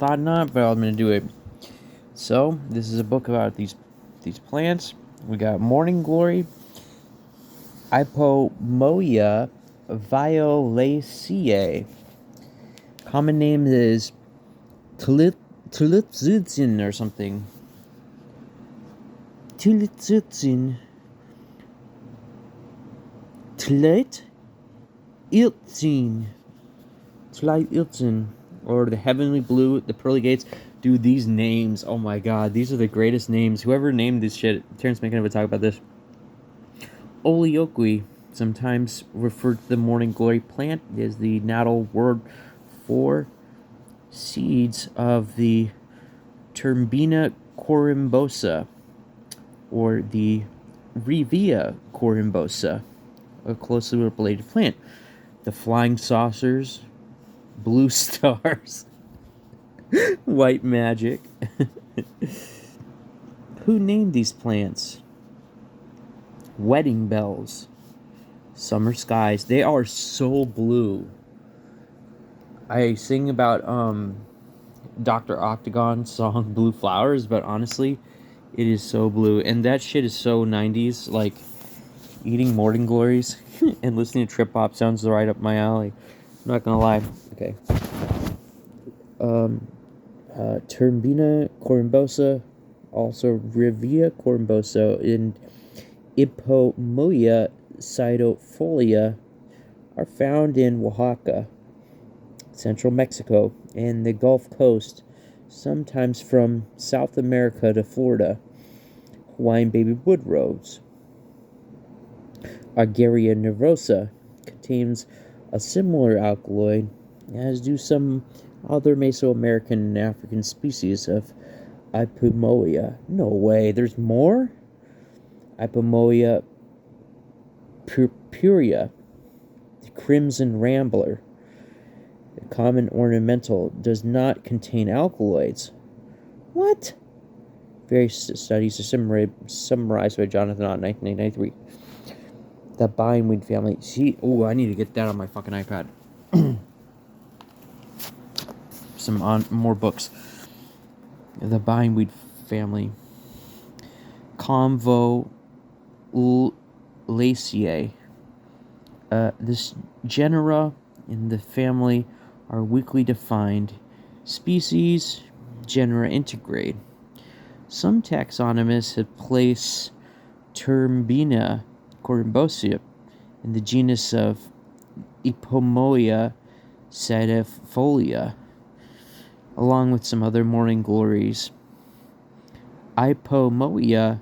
thought not, but I'm gonna do it. So this is a book about these plants. We got morning glory, impomoea, violacea. Common name is Tulitzin or something. Tulitzin. Tlitzin. Or the heavenly blue, the pearly gates. Dude, these names, oh my god, these are the greatest names. Whoever named this shit, Terrence McKenna would talk about this. Oleoqui, sometimes referred to the morning glory plant, is the natal word for seeds of the Turbina corymbosa, or the Revia corymbosa, a closely related plant. The flying saucers, blue stars, white magic. Who named these plants? Wedding bells, summer skies. They are so blue. I sing about Dr. Octagon's song Blue Flowers, but honestly, it is so blue. And that shit is so 90s. Like, eating morning glories and listening to trip hop sounds right up my alley. I'm not gonna lie. Okay. Turbina corymbosa, also Revia corymbosa, and impomoea cytofolia are found in Oaxaca, central Mexico, and the Gulf Coast, sometimes from South America to Florida. Hawaiian baby wood rose. Argyria nervosa contains a similar alkaloid, as do some other Mesoamerican and African species of impomoea. No way, there's more? Impomoea purpurea, the crimson rambler, a common ornamental, does not contain alkaloids. What? Various studies are summarized by Jonathan Ott in 1993. The bindweed family. See, oh, I need to get that on my fucking iPad. More books. The bindweed family. Convolvulaceae. This genera in the family are weakly defined. Species, genera integrate. Some taxonomists have placed Turbina corymbosa in the genus of Impomoea sedifolia, along with some other morning glories. Impomoea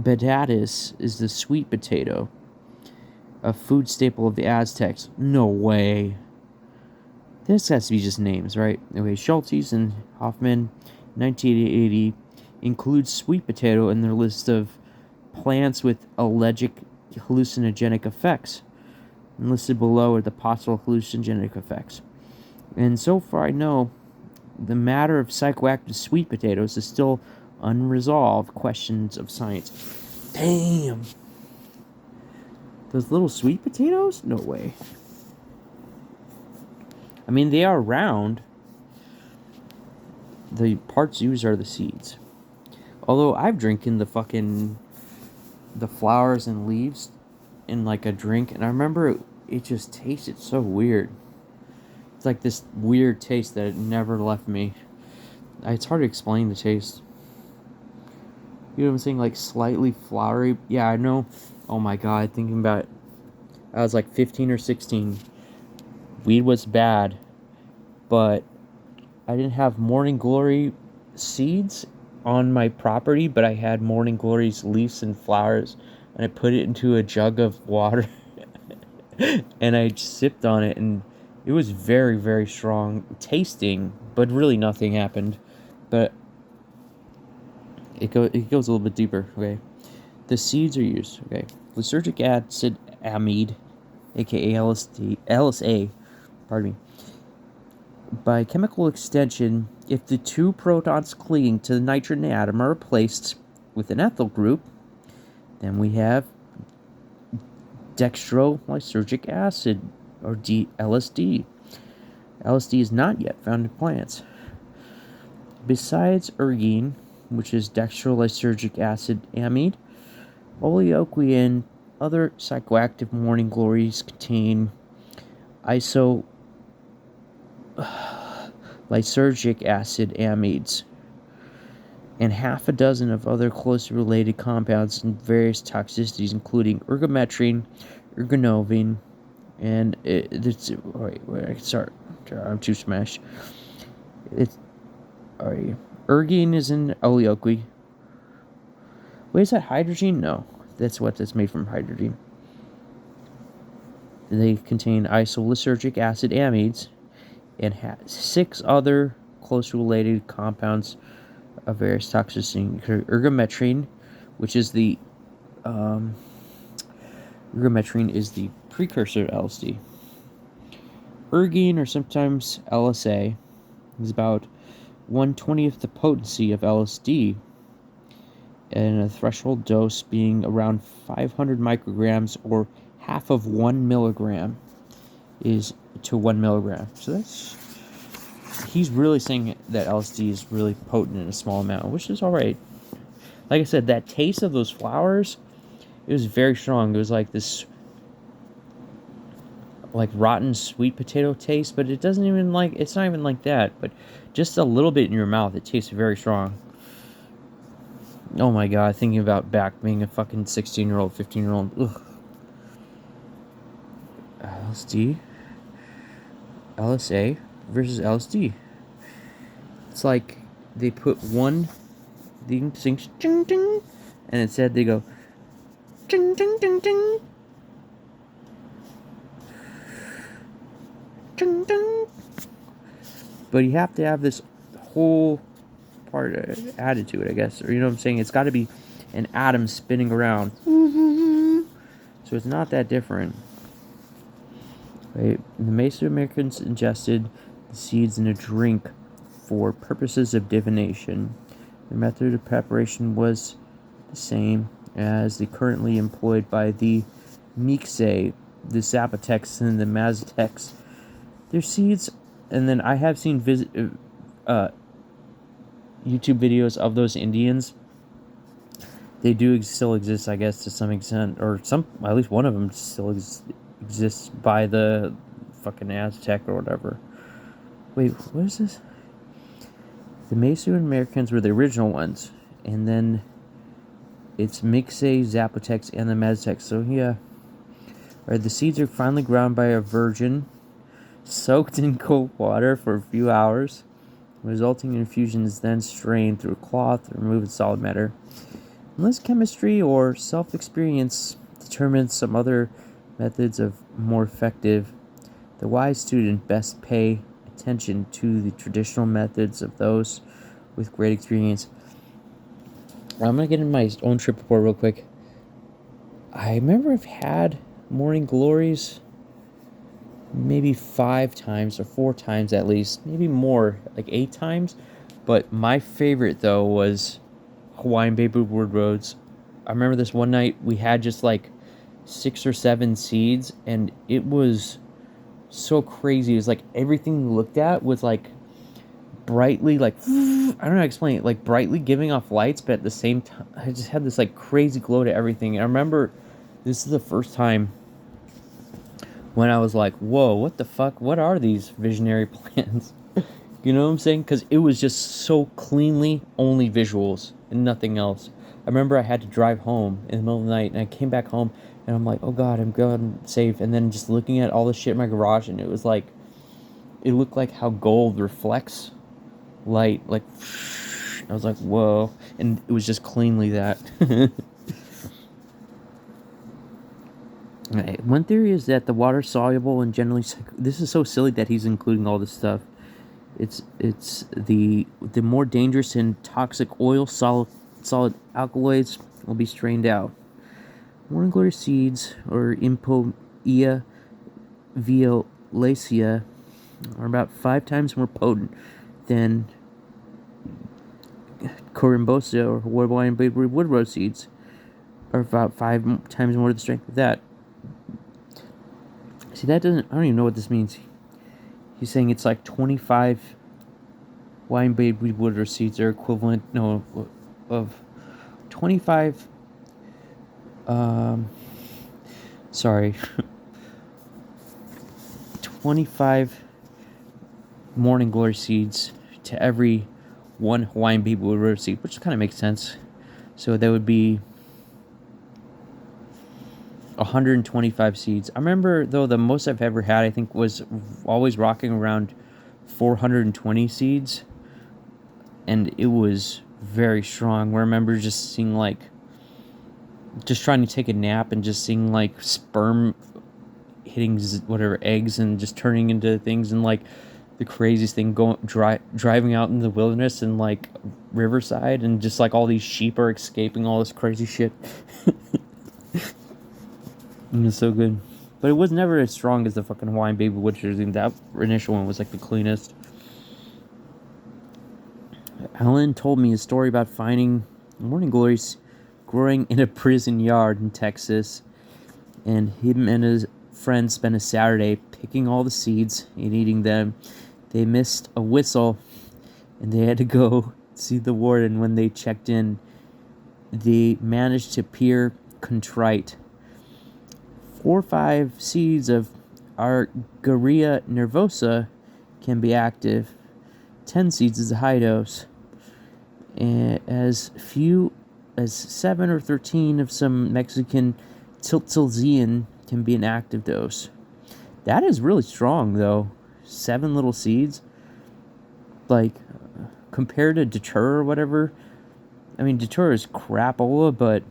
batatas is the sweet potato, a food staple of the Aztecs. No way. This has to be just names, right? Okay, Schultes and Hoffman, 1980, includes sweet potato in their list of plants with alleged hallucinogenic effects. And listed below are the possible hallucinogenic effects. And so far I know, the matter of psychoactive sweet potatoes is still unresolved questions of science. Damn! Those little sweet potatoes? No way. I mean, they are round. The parts used are the seeds. Although I've drinking the flowers and leaves in like a drink, and I remember it just tasted so weird. It's like this weird taste that it never left me. It's hard to explain the taste. You know what I'm saying? Like slightly flowery. Yeah, I know. Oh my god, thinking about it. I was like 15 or 16. Weed was bad, but I didn't have morning glory seeds on my property, but I had morning glory's leaves and flowers, and I put it into a jug of water and I sipped on it, and it was very, very strong tasting, but really nothing happened. But it goes a little bit deeper. Okay, the seeds are used. Okay, lysergic acid amide, aka LSA, pardon me. By chemical extension, if the two protons clinging to the nitrogen atom are replaced with an ethyl group, then we have dextrolysergic acid, or LSD. LSD is not yet found in plants. Besides ergine, which is dextrolysergic acid amide, oleoquy and other psychoactive morning glories contain isolysergic acid amides and half a dozen of other closely related compounds and various toxicities, including ergometrine, ergonovine, and I'm too smashed. It's ergine is in oleoquy. Wait, is that hydrogen? No, that's made from hydrogen. They contain isolysergic acid amides and 6 other closely related compounds of various toxicity. Ergometrine, which is the precursor to LSD. Ergine, or sometimes LSA, is about 1/20th the potency of LSD, and a threshold dose being around 500 micrograms, or half of 1 milligram is to 1 milligram. So he's really saying that LSD is really potent in a small amount, which is alright. Like I said, that taste of those flowers, it was very strong. It was like this rotten sweet potato taste, but it's not even like that, but just a little bit in your mouth, it tastes very strong. Oh my god, thinking about back being a fucking 16-year-old, 15-year-old, ugh. LSA versus LSD. It's like they put one thing, ding, ding, and instead they go ding, ding, ding, ding, ding, ding. But you have to have this whole part added to it, I guess, or you know what I'm saying? It's got to be an atom spinning around, so it's not that different. Right? The Mesoamericans ingested the seeds in a drink for purposes of divination. The method of preparation was the same as the currently employed by the Mixe, the Zapotecs, and the Maztecs. Their seeds, and then I have seen YouTube videos of those Indians. They do still exist, I guess, to some extent, or at least one of them still exists by the fucking Aztec or whatever. Wait, what is this? The Mesoamericans were the original ones, and then it's Mixe, Zapotecs, and the Maztecs. So yeah, right. The seeds are finely ground by a virgin, soaked in cold water for a few hours. The resulting infusion is then strained through a cloth to remove the solid matter. Unless chemistry or self-experience determines some other methods of more effective, the wise student best pay attention to the traditional methods of those with great experience. I'm going to get in my own trip report real quick. I remember I've had morning glories maybe 5 times or 4 times at least, maybe more, like 8 times. But my favorite though was Hawaiian Bay Wood Roads. I remember this one night we had just like 6 or 7 seeds, and it was so crazy. It was like everything you looked at was like brightly, like I don't know how to explain it, like brightly giving off lights, but at the same time I just had this like crazy glow to everything. And I remember this is the first time when I was like, whoa, what the fuck, what are these visionary plants? You know what I'm saying? Because it was just so cleanly only visuals and nothing else. I remember I had to drive home in the middle of the night, and I came back home, and I'm like, oh god, I'm going safe. And then just looking at all the shit in my garage, and it was like, it looked like how gold reflects light. Like, I was like, whoa. And it was just cleanly that. Right. One theory is that the water's soluble and generally... This is so silly that he's including all this stuff. It's the more dangerous and toxic oil solid alkaloids will be strained out. Morning glory seeds, or impomoea, violacea, are about 5 times more potent than corimbosa or Hawaiian Bay Wood Rose seeds, are about 5 times more the strength of that. See, that doesn't... I don't even know what this means. He's saying it's like 25 wine baby Woodruff seeds are equivalent, no, of 25, sorry, 25 morning glory seeds to every one Hawaiian baby Woodruff seed, which kind of makes sense. So that would be 125 seeds. I remember, though, the most I've ever had, I think, was always rocking around 420 seeds. And it was very strong. I remember just seeing, like, just trying to take a nap and just seeing, like, sperm hitting whatever eggs and just turning into things, and, like, the craziest thing, driving out in the wilderness and, like, Riverside, and just, like, all these sheep are escaping all this crazy shit. It was so good. But it was never as strong as the fucking Hawaiian baby Woodruff. That initial one was, like, the cleanest. Alan told me a story about finding morning glories growing in a prison yard in Texas, and him and his friends spent a Saturday picking all the seeds and eating them. They missed a whistle, and they had to go see the warden when they checked in. They managed to appear contrite. 4 or 5 seeds of Argyria nervosa can be active. 10 seeds is a high dose. And as few as 7 or 13 of some Mexican tiltzian can be an active dose. That is really strong, though. 7 little seeds. Like, compared to Datura or whatever. I mean, Datura is crapola, but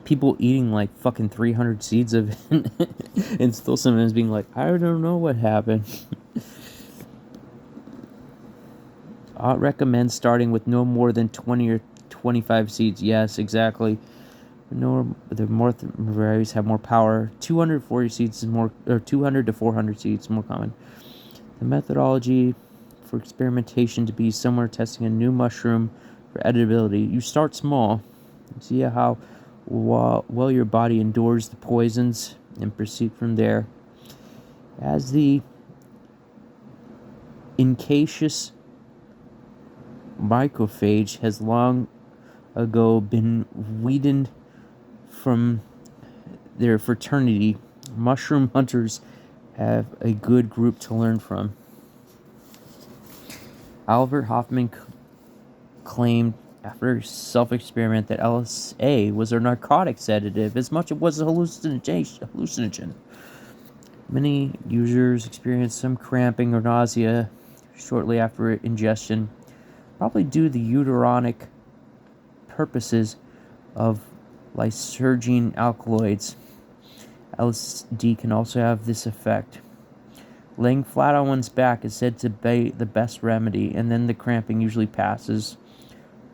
people eating like fucking 300 seeds of it and still sometimes being like, I don't know what happened. I recommend starting with no more than 20 or 25 seeds. Yes, exactly. No, the more varieties have more power. 240 seeds is more, or 200 to 400 seeds is more common. The methodology for experimentation to be somewhere testing a new mushroom for edibility. You start small, see how well your body endures the poisons, and proceed from there. As the incacious microphage has long ago been weeded from their fraternity, mushroom hunters have a good group to learn from. Albert Hoffman claimed after self-experiment that LSA was a narcotic sedative as much as it was a hallucinogen. Many users experienced some cramping or nausea shortly after ingestion, probably due to the uteronic purposes of lysergine alkaloids. LSD can also have this effect. Laying flat on one's back is said to be the best remedy, and then the cramping usually passes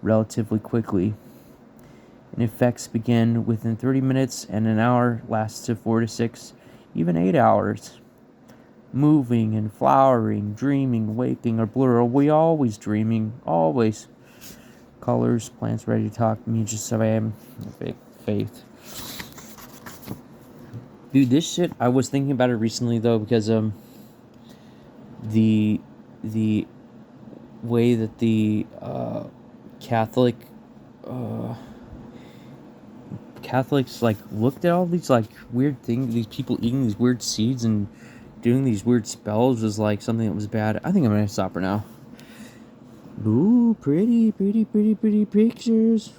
relatively quickly. And effects begin within 30 minutes, and an hour lasts to 4 to 6, even 8 hours. Moving and flowering, dreaming, waking, or blur. Are we always dreaming? Always. Colors, plants ready to talk, me just so I am faith. Dude, this shit, I was thinking about it recently, though, because the way that the Catholics like looked at all these like weird things, these people eating these weird seeds and doing these weird spells was like something that was bad. I think I'm gonna stop for now. Ooh, pretty pictures.